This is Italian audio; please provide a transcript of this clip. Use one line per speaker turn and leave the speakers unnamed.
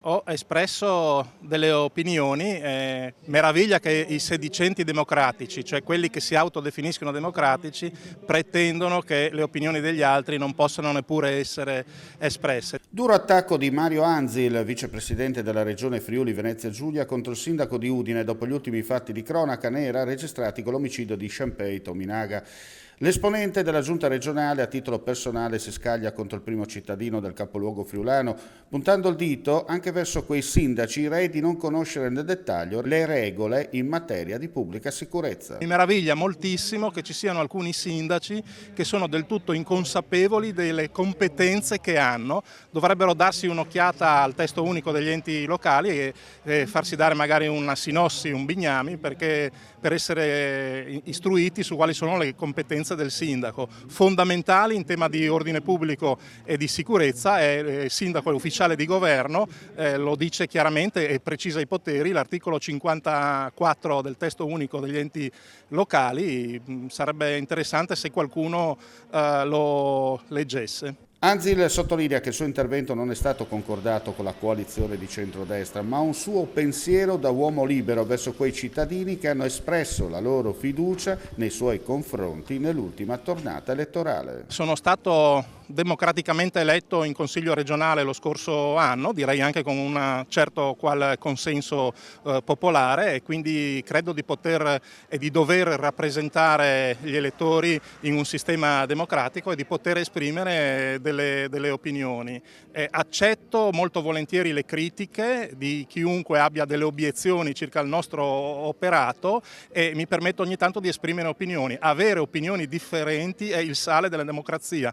Ho espresso delle opinioni, meraviglia che i sedicenti democratici, cioè quelli che si autodefiniscono democratici, pretendono che le opinioni degli altri non possano neppure essere espresse.
Duro attacco di Mario Anzil, vicepresidente della regione Friuli Venezia Giulia, contro il sindaco di Udine dopo gli ultimi fatti di cronaca nera registrati con l'omicidio di Scianpei Tominaga. L'esponente della giunta regionale a titolo personale si scaglia contro il primo cittadino del capoluogo friulano, puntando il dito anche verso quei sindaci rei di non conoscere nel dettaglio le regole in materia di pubblica sicurezza.
Mi meraviglia moltissimo che ci siano alcuni sindaci che sono del tutto inconsapevoli delle competenze che hanno, dovrebbero darsi un'occhiata al testo unico degli enti locali e farsi dare magari una sinossi, un bignami, perché per essere istruiti su quali sono le competenze del sindaco. Fondamentali in tema di ordine pubblico e di sicurezza è il sindaco è ufficiale di governo, lo dice chiaramente e precisa i poteri, l'articolo 54 del testo unico degli enti locali. Sarebbe interessante se qualcuno lo leggesse.
Anzil sottolinea che il suo intervento non è stato concordato con la coalizione di centrodestra, ma un suo pensiero da uomo libero verso quei cittadini che hanno espresso la loro fiducia nei suoi confronti nell'ultima tornata elettorale.
Sono stato democraticamente eletto in Consiglio regionale lo scorso anno, direi anche con un certo qual consenso popolare, e quindi credo di poter e di dover rappresentare gli elettori in un sistema democratico e di poter esprimere delle opinioni. Accetto molto volentieri le critiche di chiunque abbia delle obiezioni circa il nostro operato e mi permetto ogni tanto di esprimere opinioni. Avere opinioni differenti è il sale della democrazia.